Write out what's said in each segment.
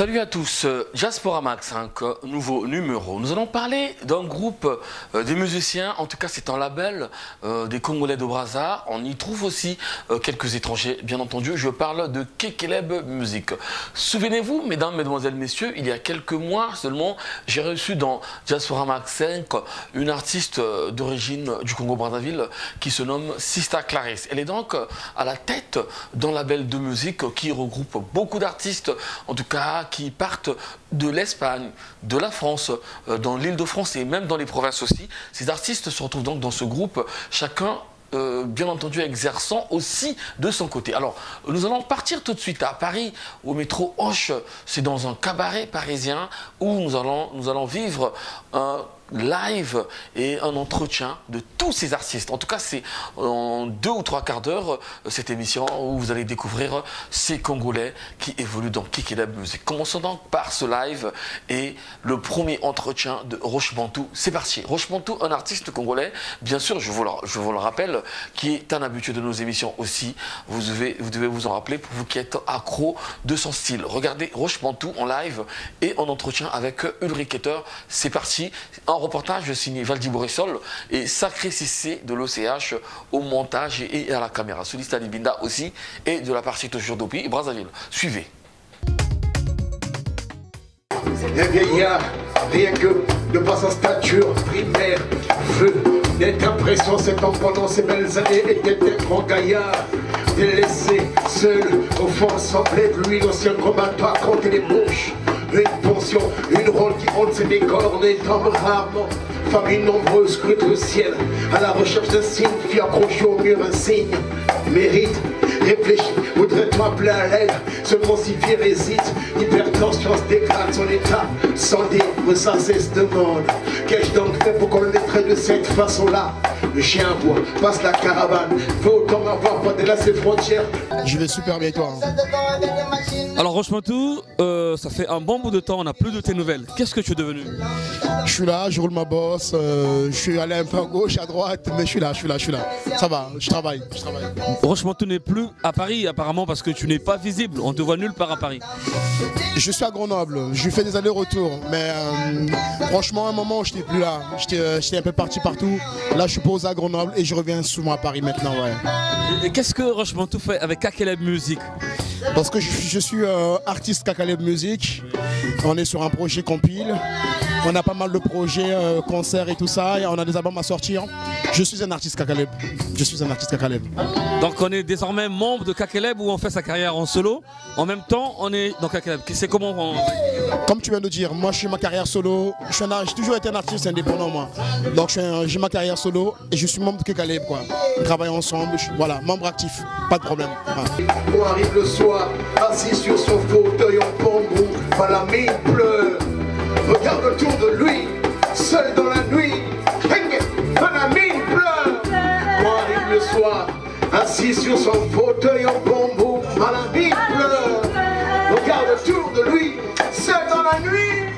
Salut à tous, Diaspora Mag 5, nouveau numéro. Nous allons parler d'un groupe des musiciens, en tout cas c'est un label des Congolais de Brazza. On y trouve aussi quelques étrangers, bien entendu. Je parle de Kekeleb Music. Souvenez-vous, mesdames, mesdemoiselles, messieurs, il y a quelques mois seulement, j'ai reçu dans Diaspora Mag 5 une artiste d'origine du Congo-Brazzaville qui se nomme Sista Clarisse. Elle est donc à la tête d'un label de musique qui regroupe beaucoup d'artistes, en tout cas qui partent de l'Espagne, de la France, dans l'île de France et même dans les provinces aussi. Ces artistes se retrouvent donc dans ce groupe, chacun bien entendu exerçant aussi de son côté. Alors, nous allons partir tout de suite à Paris, au métro Hoche. C'est dans un cabaret parisien où nous allons vivre un live et un entretien de tous ces artistes. En tout cas, c'est en 2 ou 3 quarts d'heure cette émission où vous allez découvrir ces Congolais qui évoluent dans Kekeleb Music. Commençons donc par ce live et le premier entretien de Roche Bantou. C'est parti. Roche Bantou, un artiste congolais, bien sûr, je vous le rappelle, qui est un habitué de nos émissions aussi. Vous devez vous en rappeler pour vous qui êtes accro de son style. Regardez Roche Bantou en live et en entretien avec Ulrich Etter. C'est parti. Un reportage signé Valdi Bourissol et Sacré Cissé de l'OCH au montage et à la caméra. Solista Libinda aussi et de la partie toujours d'Opi et Brazzaville. Suivez. Un vieillard, rien que de par sa stature primaire, veut d'être impression, cet homme pendant ces belles années était un grand gaillard. Délaissé, seul, au fond semblait de lui l'ancien combattant contre les mouches. Une pension, une rôle qui honte ses décors, n'étant rarement famille nombreuse, scrute le ciel, à la recherche d'un signe qui accroche au mur un signe. Mérite, réfléchis, voudrais-tu appeler à l'aide, seulement si fier hésite, hypertension se dégrade son état, sans dire, ça cesse de demande. Qu'ai-je donc fait pour qu'on le traite de cette façon-là? Le chien aboie, passe la caravane, veut autant avoir pas de là ses frontières. Je vais super bien toi. Alors Roche Bantou, ça fait un bon bout de temps, on n'a plus de tes nouvelles. Qu'est-ce que tu es devenu? Je suis là, je roule ma bosse, je suis allé un peu à gauche, à droite, mais je suis là. Ça va, je travaille. Roche Bantou n'est plus à Paris apparemment parce que tu n'es pas visible, on te voit nulle part à Paris. Je suis à Grenoble, je fais des allers-retours, mais franchement à un moment je n'étais plus là, j'étais un peu parti partout. Là je suis posé à Grenoble et je reviens souvent à Paris maintenant. Ouais. Et qu'est-ce que Roche Bantou fait avec Kekeleb Music? Parce que je suis artiste Kekeleb Music, on est sur un projet compile, on a pas mal de projets, concerts et tout ça, et on a des albums à sortir. Je suis un artiste Kekeleb, Donc on est désormais membre de Kekeleb où on fait sa carrière en solo, en même temps on est dans Kekeleb. C'est comment on... Comme tu viens de dire, moi je suis ma carrière solo, j'ai toujours été un artiste indépendant moi. Donc j'ai ma carrière solo et je suis membre de Kekeleb quoi. On travaille ensemble, voilà, membre actif, pas de problème. On arrive le soir, assis sur son fauteuil en bambou, Malamine pleure, regarde autour de lui, seul dans la nuit, Malamine pleure. On arrive le soir, assis sur son fauteuil en bambou, Malamine pleure, regarde autour de lui, seul dans la nuit,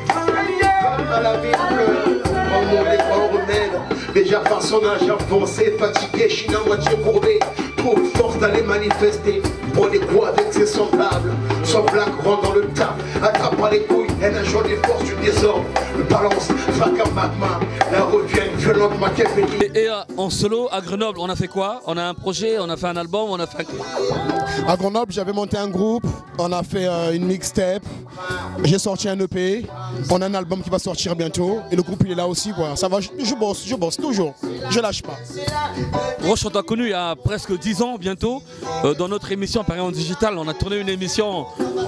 Malamine pleure. Prends mon effort remède, déjà par son âge avancé, fatigué, chine à moitié courbé, trouve force d'aller manifester. On est quoi avec ses semblables? Son black rentre dans le tas, attrape par les couilles, elle a jaune les forces du désordre. Le balance, fracas magma, la revient une violente quel pays. Et en solo, à Grenoble, on a fait quoi? On a un projet, on a fait un album, on a fait un... À Grenoble, j'avais monté un groupe, on a fait une mixtape, j'ai sorti un EP, on a un album qui va sortir bientôt et le groupe il est là aussi quoi. Ça va, je bosse toujours, je lâche pas. Roche, on t'a connu il y a presque 10 ans bientôt, dans notre émission Paris en Digital. On a tourné une émission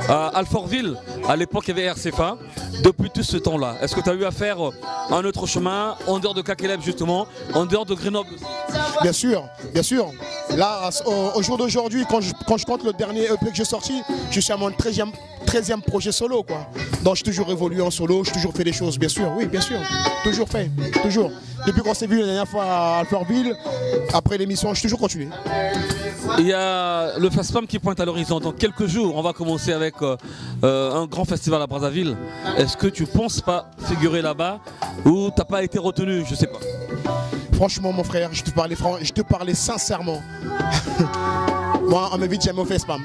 à Alfortville, à l'époque il y avait RCFA. Depuis tout ce temps-là, est-ce que tu as eu à faire un autre chemin, en dehors de Kakeleb justement, en dehors de Grenoble? Bien sûr, bien sûr. Là, au jour d'aujourd'hui, quand je compte le dernier EP que j'ai sorti, je suis à mon 13e projet solo quoi. Donc j'ai toujours évolué en solo, j'ai toujours fait des choses, bien sûr, oui, bien sûr. Toujours fait, toujours. Depuis qu'on s'est vu la dernière fois à Alfortville, après l'émission, j'ai toujours continué. Il y a le FASPAM qui pointe à l'horizon. Dans quelques jours, on va commencer avec un grand festival à Brazzaville. Est-ce que tu penses pas figurer là-bas ou t'as pas été retenu? Je sais pas. Franchement, mon frère, je te parlais sincèrement. Moi, on m'invite jamais au FASPAM.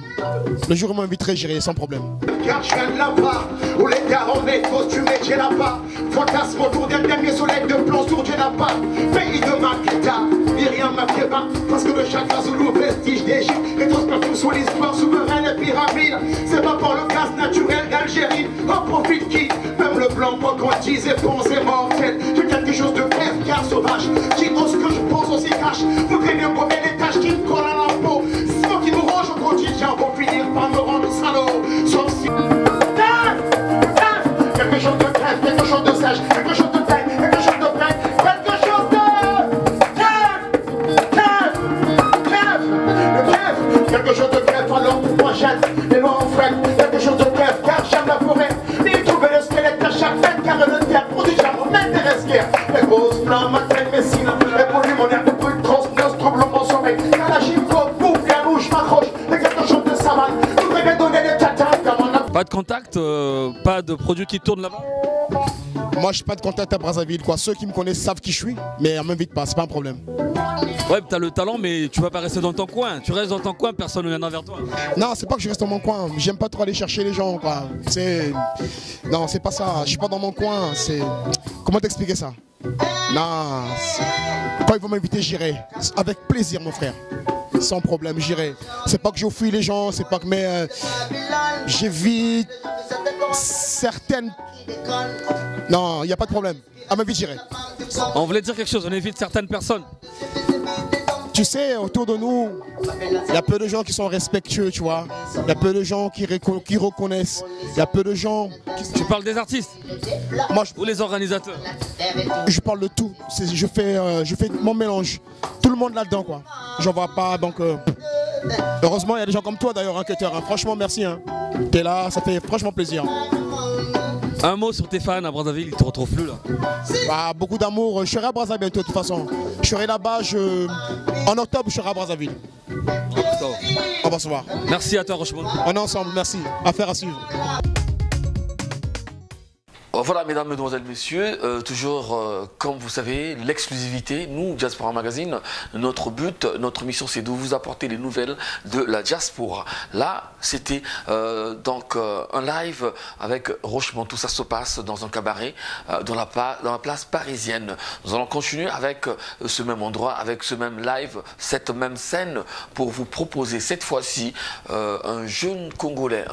Le jour où on m'inviterait, j'irai sans problème. Car je viens de là-bas, où les gars en métro, tu mets j'ai là-bas. Fantasme autour d'un dernier soleil de plans sur j'ai là-bas. Pays de Makita, Myriam Makeba. Parce que le chakra sous le vestige d'Égypte. Rétrospective sur l'histoire souveraine et pyramide. C'est pas pour le gaz naturel d'Algérie. En profite qui, même le blanc, quand et pensée mortelle. J'ai quelque chose de bref car sauvage. Qui ose que je pense aussi cache. Vous craignez combien les tâches qui me collent à la peau. Qui me range au quotidien pour finir par me rendre salaud. Sauf si... Quelque chose de grève, quelque chose de sèche, quelque chose de tête, quelque chose de prêt, quelque chose de... Crève, quelque chose de grève, alors pourquoi j'aime les lois en fret, quelque chose de grève, car j'aime la forêt. Ni trouver le squelette à chaque fête, car le terre produit jamais m'intéresse guère. Les grosses flammes, ma traîne, mes signes, les produits mon air de brut, transnose, trouble mon sommeil, car la gifle, bouffe, la rouge, m'accroche, et quelque chose de savane, je voudrais bien donner des tatas, comme on a... Pas de contact, pas de produits qui tournent là-bas? Moi, je n'ai pas de contact à Brazzaville quoi. Ceux qui me connaissent savent qui je suis, mais on m'invite pas, c'est pas un problème. Ouais, t'as le talent, mais tu vas pas rester dans ton coin. Tu restes dans ton coin, personne ne viendra vers toi. Non, c'est pas que je reste dans mon coin. J'aime pas trop aller chercher les gens quoi. Non, c'est pas ça. Je suis pas dans mon coin. Comment t'expliquer ça? Non. Quand ils vont m'inviter, j'irai. Avec plaisir, mon frère. Sans problème, j'irai. C'est pas que je fuis les gens, c'est pas que j'évite certaines. Non, il n'y a pas de problème. À ma vie, j'irai. On voulait dire quelque chose, on évite certaines personnes. Tu sais, autour de nous, il y a peu de gens qui sont respectueux, tu vois. Il y a peu de gens qui reconnaissent. Il y a peu de gens... Tu parles des artistes? Moi, ou les organisateurs? Je parle de tout. Je fais mon mélange. Tout le monde là-dedans, quoi. J'en vois pas, donc... Heureusement, il y a des gens comme toi, d'ailleurs, hein, Cutter. Hein. Franchement, merci. Hein. T'es là, ça fait franchement plaisir. Un mot sur tes fans à Brazzaville, ils te retrouvent plus là? Bah, beaucoup d'amour. Je serai à Brazzaville bientôt de toute façon. Je serai là-bas, en octobre, je serai à Brazzaville. On va se voir. Merci à toi, Rochemont. On est ensemble, merci. Affaire à suivre. Voilà, mesdames, mesdemoiselles, messieurs, toujours, comme vous savez, l'exclusivité. Nous, Diaspora Magazine, notre but, notre mission, c'est de vous apporter les nouvelles de la diaspora. Là, c'était donc un live avec Rochemont. Tout ça se passe dans un cabaret, dans la place parisienne. Nous allons continuer avec ce même endroit, avec ce même live, cette même scène, pour vous proposer cette fois-ci un jeune Congolais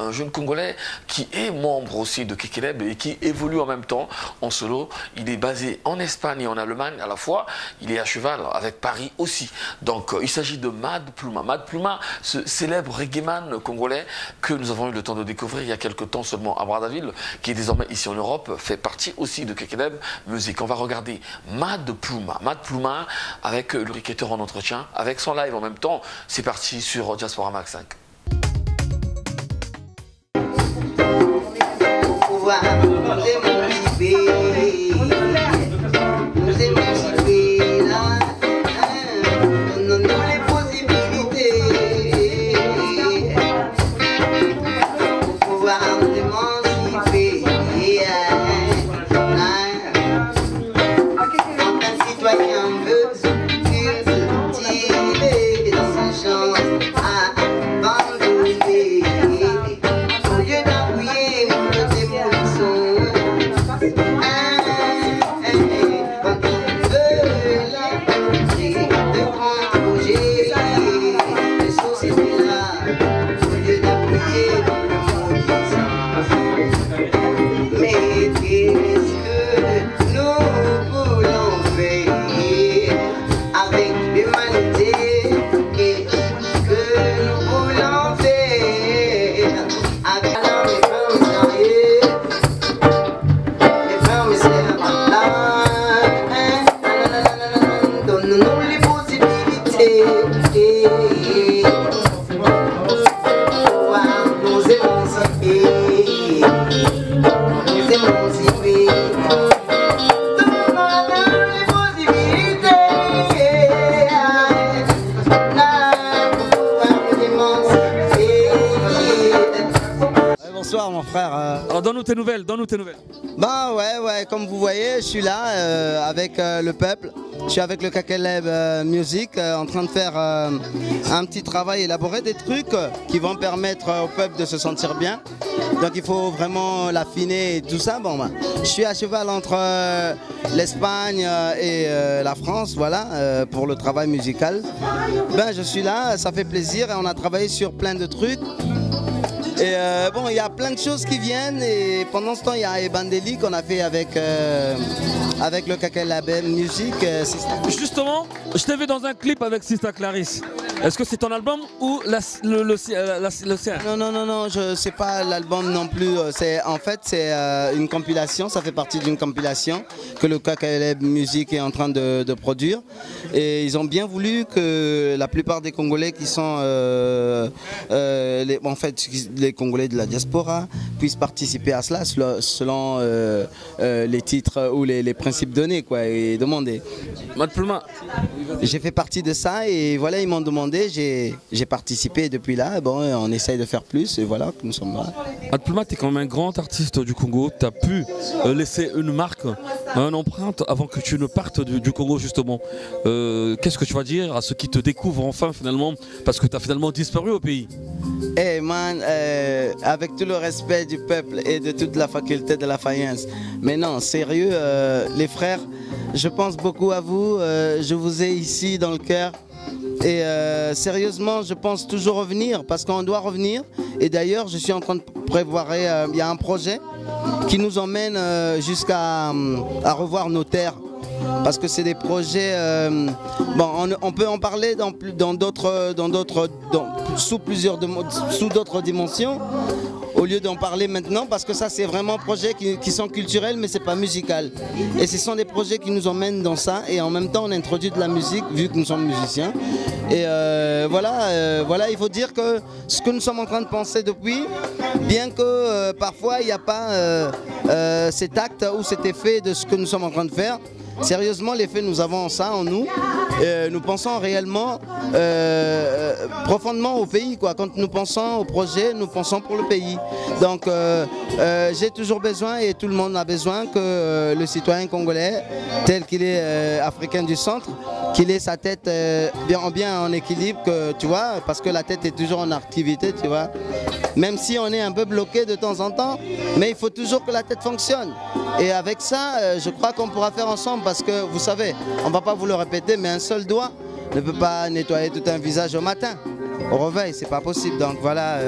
qui est membre aussi de Kakeleb et qui évolue en même temps en solo. Il est basé en Espagne et en Allemagne à la fois. Il est à cheval avec Paris aussi. Donc il s'agit de Mad Pluma. Mad Pluma, ce célèbre reggaeman congolais que nous avons eu le temps de découvrir il y a quelques temps seulement à Brazzaville, qui est désormais ici en Europe, fait partie aussi de Kakeleb Music. On va regarder Mad Pluma. Mad Pluma avec le Riqueteur en entretien, avec son live en même temps. C'est parti sur Diaspora Mag 5. Nous émanciper là, donnons les possibilités pour pouvoir nous émanciper. Quand un citoyen veut cultiver sa chance à abandonner, au lieu d'appuyer notre démolition. nous émanciper. Bonsoir mon frère. Alors donne-nous tes nouvelles, donne-nous tes nouvelles. Bah ouais, comme vous voyez, je suis là avec le peuple. Je suis avec le Kakeleb Music en train de faire un petit travail, élaborer des trucs qui vont permettre au peuple de se sentir bien. Donc il faut vraiment l'affiner et tout ça. Bon, bah, je suis à cheval entre l'Espagne et la France, voilà, pour le travail musical. Ben, je suis là, ça fait plaisir et on a travaillé sur plein de trucs. Et bon, il y a plein de choses qui viennent et pendant ce temps, il y a Ebandeli qu'on a fait avec le Kakeleb Music. Justement, je t'ai vu dans un clip avec Sista Clarisse. Est-ce que c'est ton album ou le sien? Non, c'est pas l'album non plus. En fait, c'est une compilation, ça fait partie d'une compilation que le Kakeleb Music est en train de produire. Et ils ont bien voulu que la plupart des Congolais qui sont les Congolais de la diaspora puissent participer à cela selon les titres ou les principes donnés quoi, et demandés. Mad Pluma. J'ai fait partie de ça et voilà, ils m'ont demandé, j'ai participé depuis là. Bon, on essaye de faire plus et voilà, nous sommes là. Mad Pluma, tu es quand même un grand artiste du Congo. Tu as pu laisser une marque, une empreinte avant que tu ne partes du Congo justement. Qu'est-ce que tu vas dire à ceux qui te découvrent enfin finalement parce que tu as finalement disparu au pays? Hey man, avec tout le respect du peuple et de toute la faculté de la faïence, mais non, sérieux, les frères, je pense beaucoup à vous, je vous ai ici dans le cœur et sérieusement, je pense toujours revenir parce qu'on doit revenir et d'ailleurs, je suis en train de prévoir, il y a un projet qui nous emmène jusqu'à revoir nos terres. Parce que c'est des projets, bon, on peut en parler sous d'autres dimensions, au lieu d'en parler maintenant, parce que ça c'est vraiment projets qui sont culturels, mais c'est pas musical. Et ce sont des projets qui nous emmènent dans ça, et en même temps on introduit de la musique, vu que nous sommes musiciens. Et voilà, il faut dire que ce que nous sommes en train de penser depuis, bien que parfois il n'y a pas cet acte ou cet effet de ce que nous sommes en train de faire, sérieusement, les faits, nous avons ça en nous. Nous pensons réellement, profondément au pays, quoi. Quand nous pensons au projet, nous pensons pour le pays. Donc, j'ai toujours besoin, et tout le monde a besoin, que le citoyen congolais, tel qu'il est africain du centre, qu'il ait sa tête bien en équilibre, que, tu vois, parce que la tête est toujours en activité, tu vois. Même si on est un peu bloqué de temps en temps, mais il faut toujours que la tête fonctionne. Et avec ça, je crois qu'on pourra faire ensemble, parce que vous savez, on ne va pas vous le répéter, mais un seul doigt ne peut pas nettoyer tout un visage au matin. Au réveil, c'est pas possible. Donc voilà.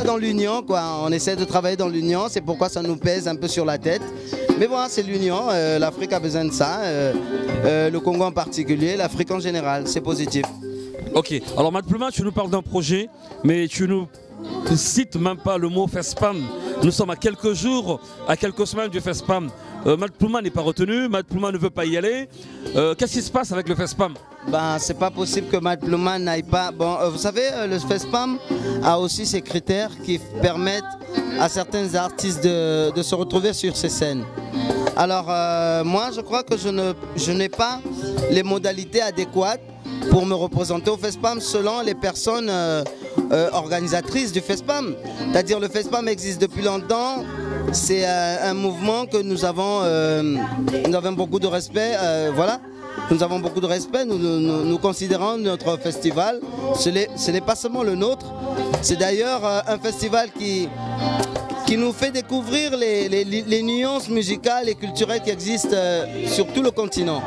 Dans l'union, quoi. On essaie de travailler dans l'union, c'est pourquoi ça nous pèse un peu sur la tête. Mais voilà, c'est l'union, l'Afrique a besoin de ça, le Congo en particulier, l'Afrique en général, c'est positif. Ok, alors Mad Pluma, tu nous parles d'un projet, mais tu nous cites même pas le mot FESPAM. Nous sommes à quelques jours, à quelques semaines du FESPAM. Mad Pluma n'est pas retenu, Mad Pluma ne veut pas y aller. Qu'est-ce qui se passe avec le FESPAM? Ben, c'est pas possible que Mad Pluma n'aille pas. Bon, vous savez, le FESPAM a aussi ses critères qui permettent à certains artistes de se retrouver sur ces scènes. Alors, moi, je crois que je n'ai pas les modalités adéquates pour me représenter au FESPAM selon les personnes organisatrice du FESPAM. C'est-à-dire le FESPAM existe depuis longtemps. C'est un mouvement que nous avons beaucoup de respect. Voilà. Nous avons beaucoup de respect. Nous considérons notre festival. Ce n'est pas seulement le nôtre. C'est d'ailleurs un festival qui nous fait découvrir les nuances musicales et culturelles qui existent sur tout le continent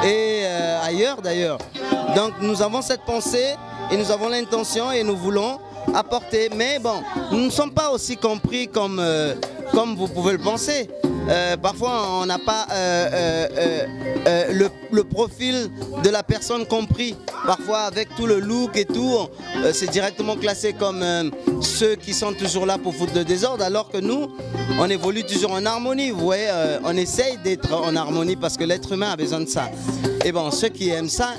et ailleurs d'ailleurs. Donc nous avons cette pensée et nous avons l'intention et nous voulons apporter. Mais bon, nous ne sommes pas aussi compris comme vous pouvez le penser. Parfois on n'a pas le profil de la personne compris. Parfois avec tout le look et tout, c'est directement classé comme ceux qui sont toujours là pour foutre le désordre, alors que nous, on évolue toujours en harmonie. Vous voyez, on essaye d'être en harmonie parce que l'être humain a besoin de ça. Et bon, ceux qui aiment ça,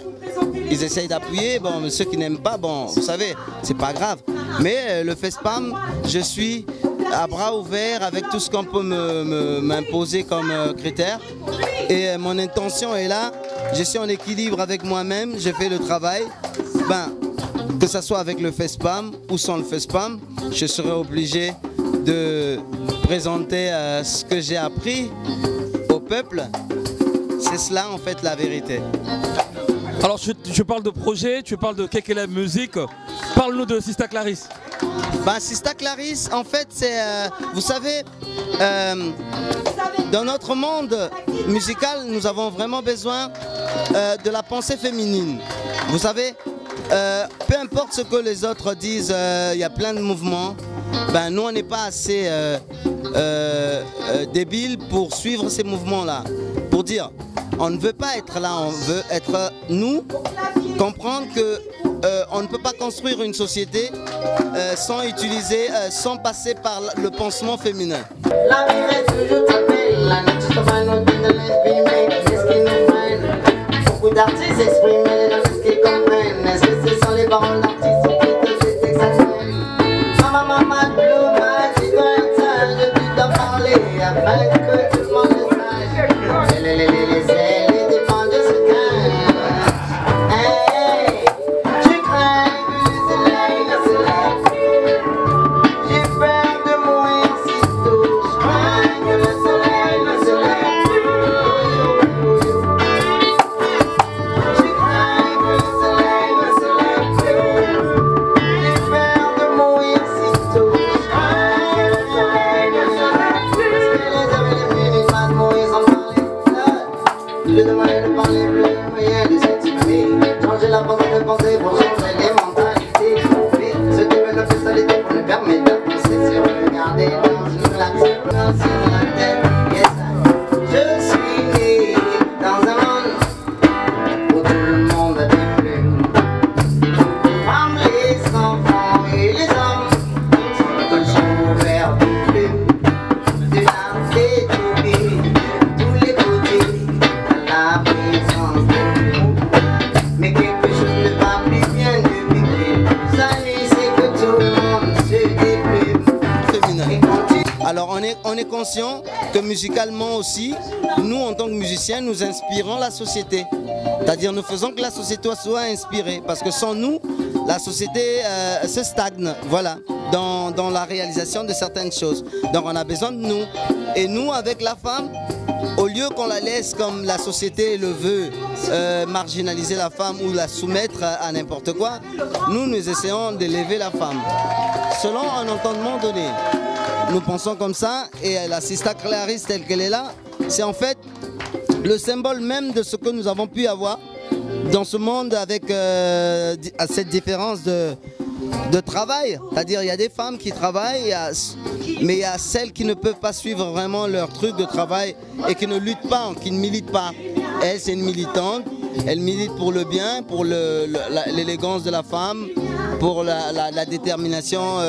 ils essayent d'appuyer. Bon, mais ceux qui n'aiment pas, bon, vous savez, c'est pas grave. Mais le FESPAM, je suis à bras ouverts avec tout ce qu'on peut m'imposer comme critère. Et mon intention est là. Je suis en équilibre avec moi-même. Je fais le travail. Ben, que ce soit avec le FESPAM ou sans le FESPAM, je serai obligé de présenter ce que j'ai appris au peuple. C'est cela en fait la vérité. Alors je parle de projet, tu parles de Kekeleb Musique. Parle-nous de Sista Clarisse. Ben, Sista Clarisse, en fait, c'est, vous savez, dans notre monde musical, nous avons vraiment besoin de la pensée féminine. Vous savez, peu importe ce que les autres disent, il y a plein de mouvements. Ben, nous, on n'est pas assez débiles pour suivre ces mouvements-là. Pour dire, on ne veut pas être là, on veut être nous, comprendre que on ne peut pas construire une société sans passer par le pansement féminin. La vie reste toujours t'appelle, la nature se va nous donner l'exprimer, qu'est-ce qu'ils nous prennent? Beaucoup d'artistes expriment les gens, qu'est-ce qu'ils comprennent? Est-ce que ce sont les paroles d'artistes qui te disent que ça s'aime? Maman, Bluma, tu connais ça, je dis d'en parler afin que tout le monde le sache. Les dépend de ce qu'un. Hey, tu crains que le soleil ne se lève. J'ai peur de mourir sitôt. Je crains que le soleil ne se lève. Je crains que le soleil ne se lève. J'ai peur de mourir sitôt. Je crains que le soleil ne se lève. Parce que les hommes et les musulmans mourir sans parler. Je demandais de parler plus, moyen de s'exprimer. Changer la façon de penser pour changer les mentalités. Ce qui veut la personnalité pour nous permettre d'avancer sur le garder dans une relaxation sur la tête. Yes, je suis né dans un monde où tout le monde a des plumes. Les femmes, les enfants et les hommes sont toujours ouverts de plumes. De l'art et du pays, tous les côtés. La présence de nous. Mais quelque chose ne va plus bien depuis que ça c'est que tout le monde se déprime. Féminin. Alors on est conscient que musicalement aussi, nous en tant que musiciens, nous inspirons la société. C'est-à-dire nous faisons que la société soit inspirée. Parce que sans nous, la société se stagne, voilà, dans la réalisation de certaines choses. Donc on a besoin de nous. Et nous, avec la femme, au lieu qu'on la laisse comme la société le veut, marginaliser la femme ou la soumettre à n'importe quoi, nous essayons d'élever la femme. Selon un entendement donné, nous pensons comme ça, et la Sista Clarisse telle qu'elle est là, c'est en fait le symbole même de ce que nous avons pu avoir dans ce monde avec cette différence de travail. C'est-à-dire il y a des femmes qui travaillent, mais il y a celles qui ne peuvent pas suivre vraiment leur truc de travail et qui ne luttent pas, qui ne militent pas. Elle, c'est une militante, elle milite pour le bien, pour l'élégance de la femme, pour la détermination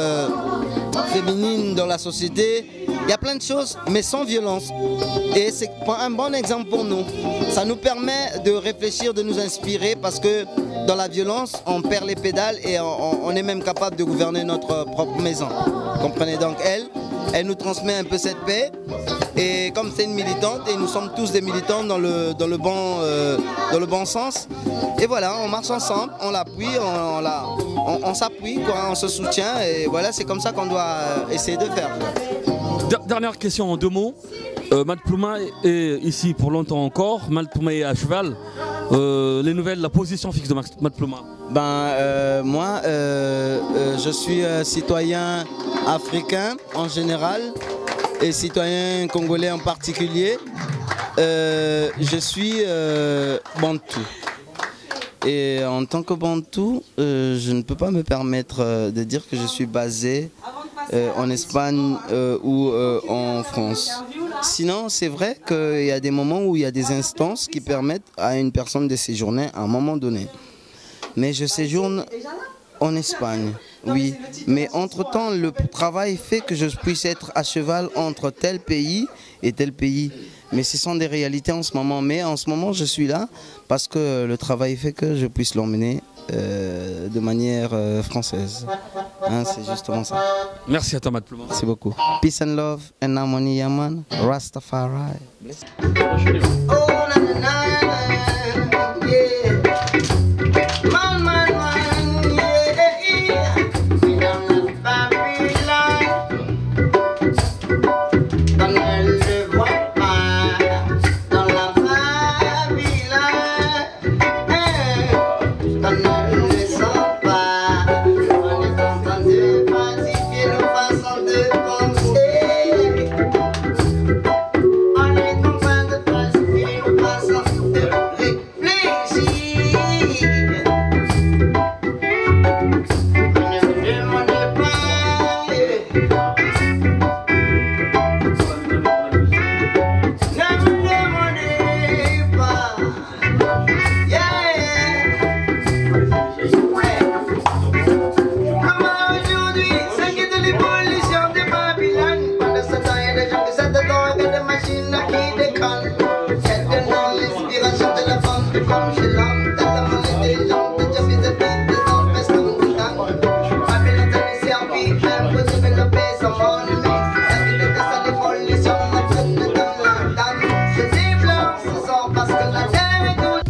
féminine dans la société. Il y a plein de choses, mais sans violence. Et c'est un bon exemple pour nous. Ça nous permet de réfléchir, de nous inspirer, parce que dans la violence, on perd les pédales et on est même capable de gouverner notre propre maison. Comprenez donc, elle nous transmet un peu cette paix. Et comme c'est une militante, et nous sommes tous des militants dans le bon sens. Et voilà, on marche ensemble, on l'appuie, on s'appuie, on se soutient. Et voilà, c'est comme ça qu'on doit essayer de faire. Dernière question en 2 mots. Mad Plouma est ici pour longtemps encore. Mad Plouma est à cheval. Les nouvelles, la position fixe de Mad Plouma. Moi, je suis citoyen africain en général et citoyen congolais en particulier. Je suis bantou. Et en tant que bantou, je ne peux pas me permettre de dire que je suis basé en Espagne ou en France. Sinon, c'est vrai qu'il y a des moments où il y a des instances qui permettent à une personne de séjourner à un moment donné. Mais je séjourne en Espagne, oui. Mais entre-temps, le travail fait que je puisse être à cheval entre tel pays et tel pays. Mais ce sont des réalités en ce moment. Mais en ce moment, je suis là parce que le travail fait que je puisse l'emmener de manière française. Hein, c'est justement ça. Merci à toi, Mad Plouma. Merci beaucoup. Peace and love and harmony, Yaman. Rastafari. Oh, na, na, na, yeah. Man, man, man, yeah. Dans la Babylone, on ne le voit pas. Dans la Babylone, on ne le sent pas. On est en train de pacifier nos façons de penser. On est en train de pacifier nos façons de réfléchir. Ne me demandez pas. Ne me demandez pas. Comment aujourd'hui s'inquiète l'évolution de Babylone? Pendant ce temps, il y a des gens qui s'attendent avec des machines qui déconnent. Maintenant, l'inspiration de la femme fait comme chez l'homme. Tellement intelligente, déjà fait des bêtes, des enfants sont contents. Babylone s'est servi, même pour développer son monnaie. La vie de sa l'évolution, la traîne dans la dame. Se développe, ce sort parce que la terre est douce.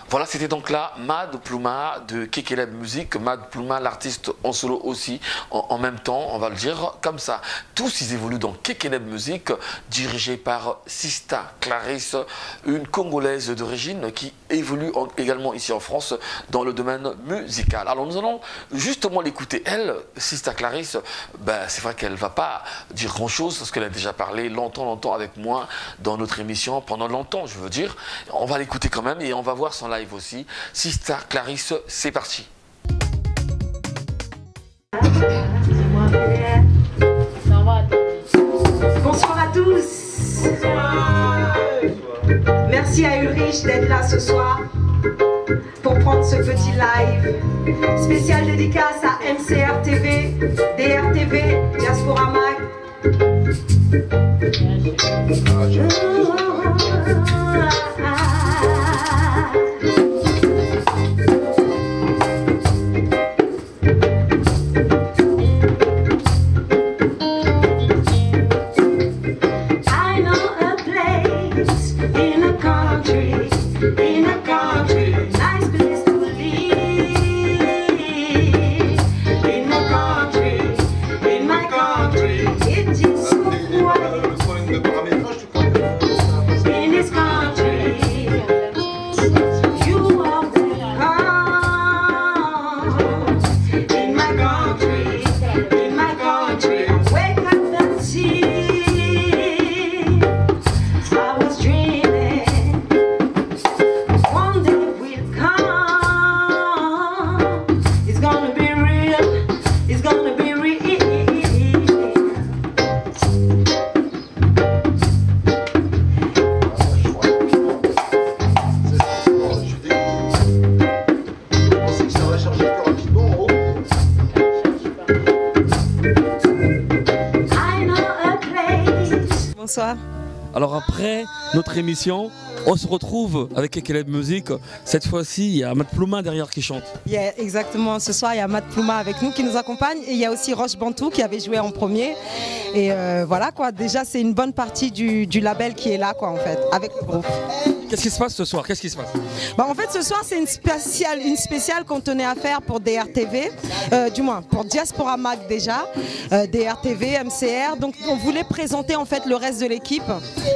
Voilà, c'était donc là Mad Plouma de Kekeleb Music. Mad Plouma, l'artiste en solo aussi, en même temps, on va le dire comme ça. Tous ils évoluent dans Kekeleb Music, dirigé par Sista Clarisse, une Congolaise d'origine qui évolue également ici en France dans le domaine musical. Alors nous allons justement l'écouter. Elle, Sista Clarisse, c'est vrai qu'elle ne va pas dire grand chose parce qu'elle a déjà parlé longtemps avec moi dans notre émission, pendant longtemps je veux dire. On va l'écouter quand même et on va voir son live aussi. Sista Clarisse, c'est parti. Bonsoir à tous. Merci à Ulrich d'être là ce soir pour prendre ce petit live. Spécial dédicace à MCR TV, DRTV, Diaspora Mag. Bonsoir. Alors après notre émission, on se retrouve avec Kekeleb Music. Cette fois-ci, il y a Matt Plouma derrière qui chante. Yeah, exactement. Ce soir, il y a Matt Plouma avec nous qui nous accompagne. Et il y a aussi Roche Bantou qui avait joué en premier. Et voilà quoi. Déjà, c'est une bonne partie du label qui est là quoi en fait, avec le groupe. Qu'est-ce qui se passe ce soir? Qu'est-ce qui se passe? Bah, en fait, ce soir, c'est une spéciale qu'on tenait à faire pour DRTV, du moins pour Diaspora Mag déjà, DRTV, MCR. Donc, on voulait présenter en fait le reste de l'équipe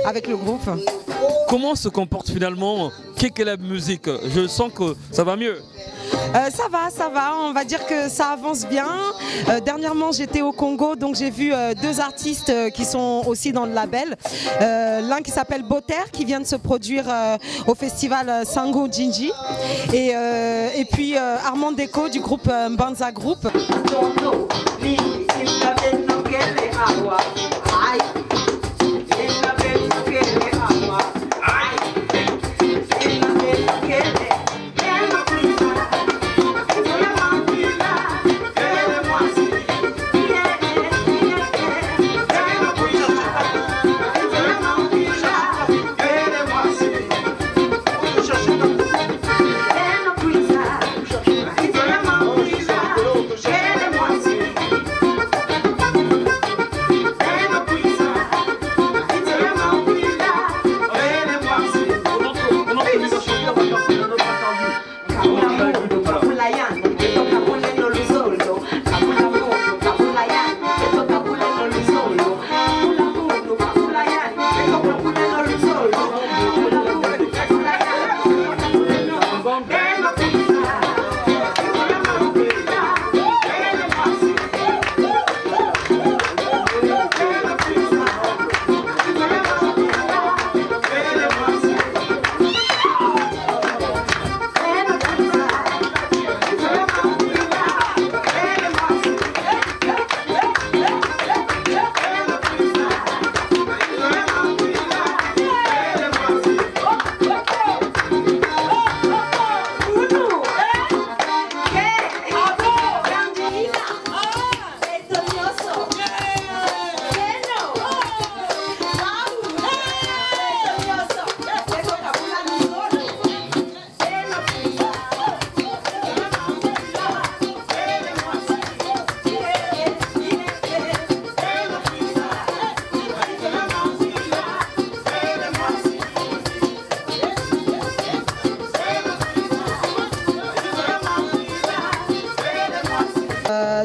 avec le groupe. Comment se comporte finalement Kekeleb Music? Je sens que ça va mieux. Ça va, on va dire que ça avance bien. Dernièrement j'étais au Congo, donc j'ai vu deux artistes qui sont aussi dans le label. L'un qui s'appelle Boter, qui vient de se produire au festival Sango Jinji. Et puis Armand Deco du groupe Banza Group.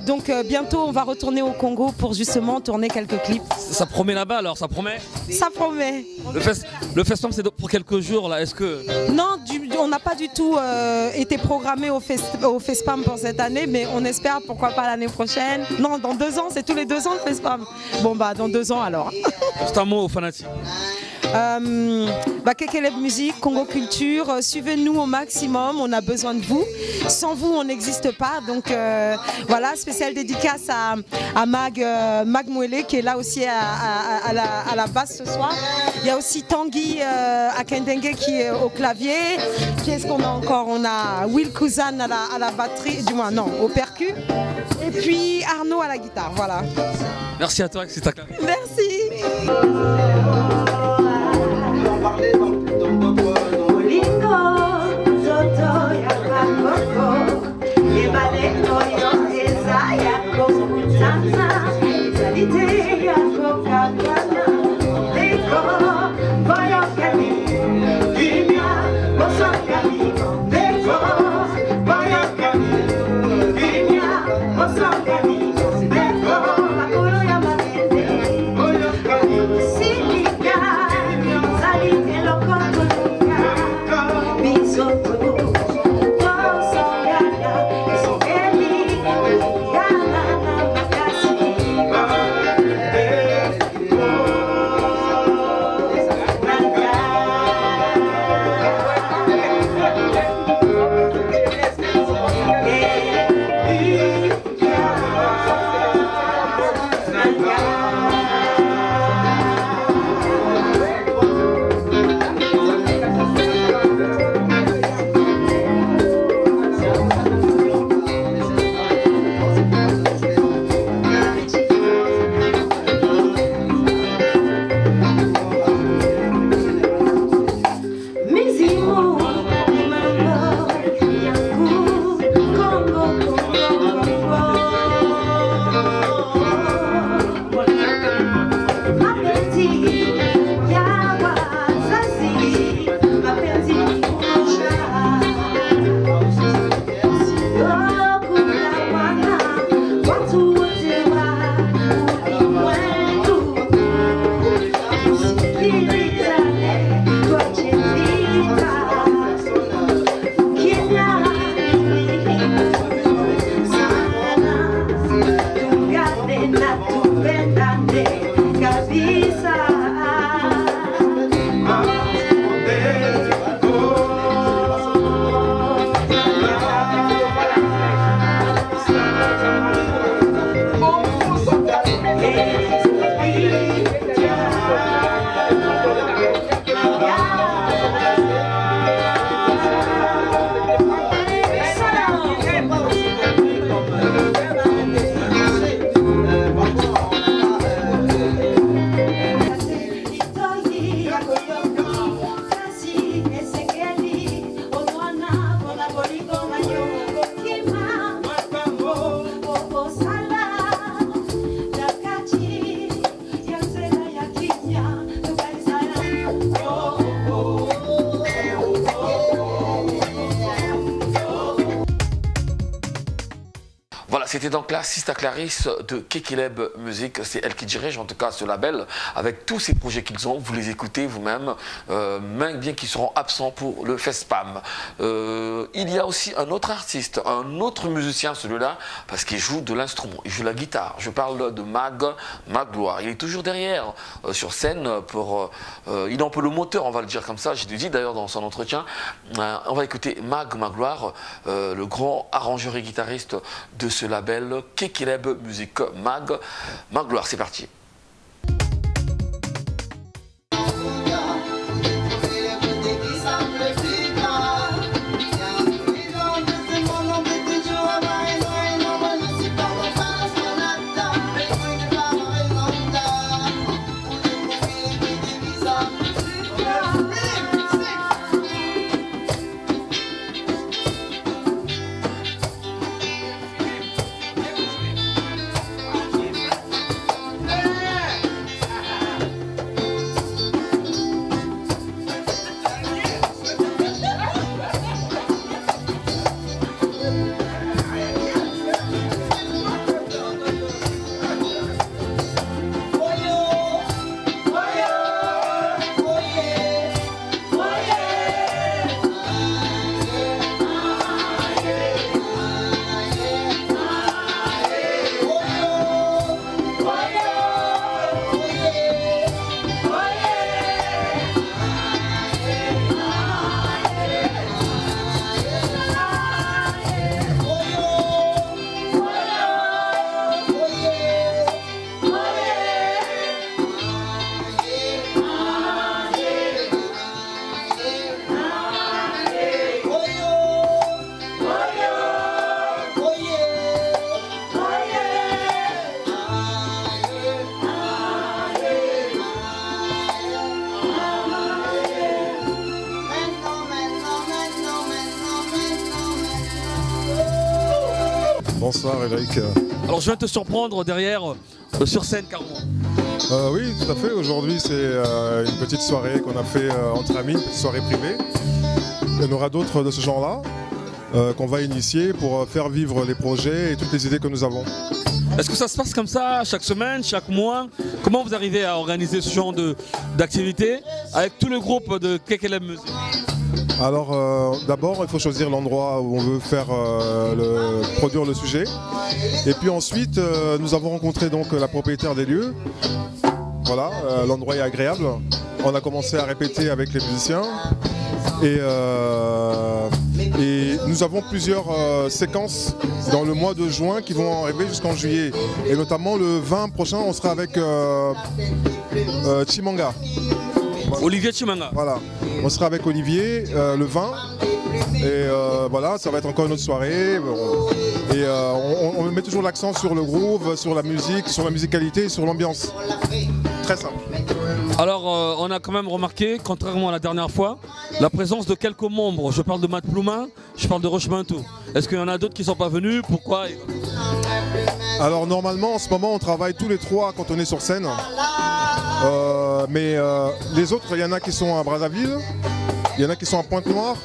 Donc bientôt on va retourner au Congo pour justement tourner quelques clips. Ça promet là-bas alors, ça promet? Ça promet. Le festival c'est pour quelques jours là, est-ce que... Non, on n'a pas du tout été programmé au FESPAM pour cette année, mais on espère pourquoi pas l'année prochaine. Non, dans 2 ans, c'est tous les 2 ans le FESPAM. Bon bah dans 2 ans alors. Juste un mot aux fanatiques. Kekeleb Music, Congo Culture, suivez-nous au maximum, on a besoin de vous. Sans vous, on n'existe pas. Donc voilà, spéciale dédicace à Mag Mouele qui est là aussi à la basse ce soir. Il y a aussi Tanguy Akendengue qui est au clavier. Qui est-ce qu'on a encore? On a Will Kuzan à la batterie, du moins non, au percu. Et puis Arnaud à la guitare, voilà. Merci à toi, c'est ta classe. Merci. C'était donc là Sista Clarisse de Kekeleb Music, c'est elle qui dirige en tout cas ce label avec tous ces projets qu'ils ont, vous les écoutez vous-même, même bien qu'ils seront absents pour le FESPAM. Il y a aussi un autre artiste, un autre musicien celui-là, parce qu'il joue de l'instrument, il joue la guitare. Je parle de Magloire, il est toujours derrière sur scène, il est un peu le moteur, on va le dire comme ça, j'ai dit d'ailleurs dans son entretien. On va écouter Magloire, le grand arrangeur et guitariste de ce label Kekeleb Music. Magloire, c'est parti. Bonsoir Eric. Alors je viens te surprendre derrière sur scène carrément. Oui, tout à fait. Aujourd'hui c'est une petite soirée qu'on a fait entre amis, une petite soirée privée. Il y en aura d'autres de ce genre-là qu'on va initier pour faire vivre les projets et toutes les idées que nous avons. Est-ce que ça se passe comme ça chaque semaine, chaque mois? Comment vous arrivez à organiser ce genre d'activité avec tout le groupe de Kekeleb Music? Alors d'abord il faut choisir l'endroit où on veut faire produire le sujet, et puis ensuite nous avons rencontré donc la propriétaire des lieux. Voilà, l'endroit est agréable, on a commencé à répéter avec les musiciens et nous avons plusieurs séquences dans le mois de juin qui vont arriver jusqu'en juillet, et notamment le 20 prochain on sera avec Chimanga. Olivier Chimanga. Voilà, on sera avec Olivier le 20 et voilà, ça va être encore une autre soirée. Et on met toujours l'accent sur le groove, sur la musique, sur la musicalité et sur l'ambiance. Très simple. Alors on a quand même remarqué, contrairement à la dernière fois, la présence de quelques membres. Je parle de Matt Ploumin, je parle de Rochemintou. Est-ce qu'il y en a d'autres qui ne sont pas venus? Pourquoi? Alors normalement en ce moment on travaille tous les trois quand on est sur scène. Mais les autres, il y en a qui sont à Brazzaville, il y en a qui sont à Pointe-Noire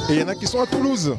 et il y en a qui sont à Toulouse.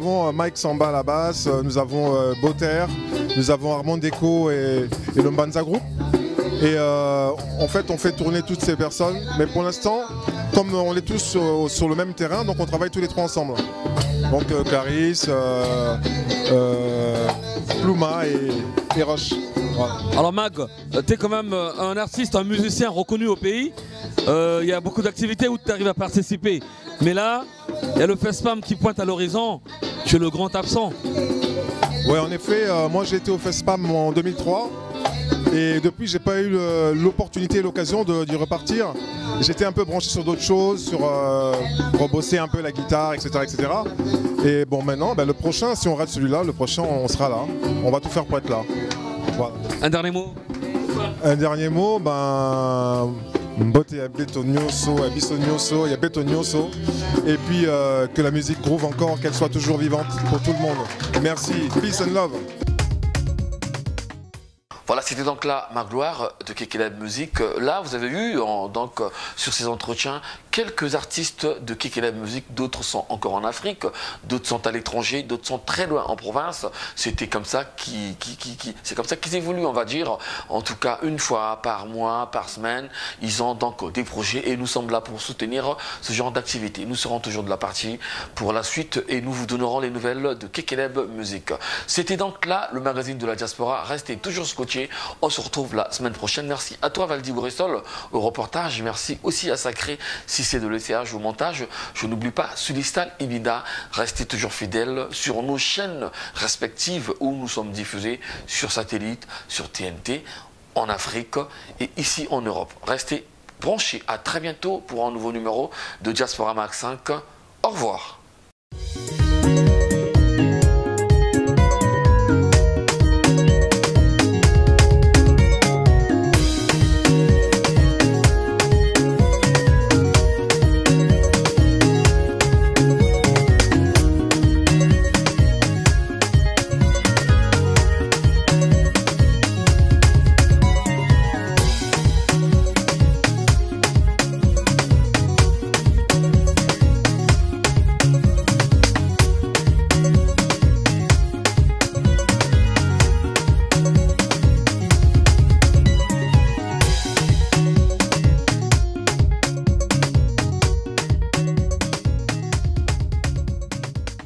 avons Mike Samba à la basse, nous avons Boter, nous avons Armand Deco et le Mbanza Group. Et en fait, on fait tourner toutes ces personnes. Mais pour l'instant, comme on est tous sur le même terrain, donc on travaille tous les trois ensemble. Donc Clarisse, Pluma et Roche. Voilà. Alors Mag, tu es quand même un artiste, un musicien reconnu au pays. Il y a beaucoup d'activités où tu arrives à participer. Mais là, il y a le FESPAM qui pointe à l'horizon. Tu es le grand absent. Oui, en effet, moi j'ai été au FESPAM en 2003. Et depuis, j'ai pas eu l'opportunité et l'occasion d'y repartir. J'étais un peu branché sur d'autres choses, sur rebosser un peu la guitare, etc. etc. Et bon, maintenant, le prochain, si on rate celui-là, le prochain, on sera là. On va tout faire pour être là. Voilà. Un dernier mot? Un dernier mot, Mbote ya Betonioso, ya Bisonioso, ya Betonioso. Et puis que la musique groove encore, qu'elle soit toujours vivante pour tout le monde. Merci, peace and love. Voilà, c'était donc là Magloire de Kekelab Music. Là, vous avez vu donc, sur ces entretiens quelques artistes de Kekelab Music. D'autres sont encore en Afrique, d'autres sont à l'étranger, d'autres sont très loin en province. C'était comme ça c'est comme ça qu'ils évoluent, on va dire. En tout cas, une fois par mois, par semaine, ils ont donc des projets et nous sommes là pour soutenir ce genre d'activité. Nous serons toujours de la partie pour la suite et nous vous donnerons les nouvelles de Kekelab Music. C'était donc là le magazine de la diaspora. Restez toujours scotchés. On se retrouve la semaine prochaine. Merci à toi Valdi Gouressol au reportage. Merci aussi à Sacré si c'est de l'ECH au montage. Je n'oublie pas Sulistal Ibida. Restez toujours fidèles sur nos chaînes respectives où nous sommes diffusés sur satellite, sur TNT, en Afrique et ici en Europe. Restez branchés. À très bientôt pour un nouveau numéro de Diaspora Mag 5. Au revoir.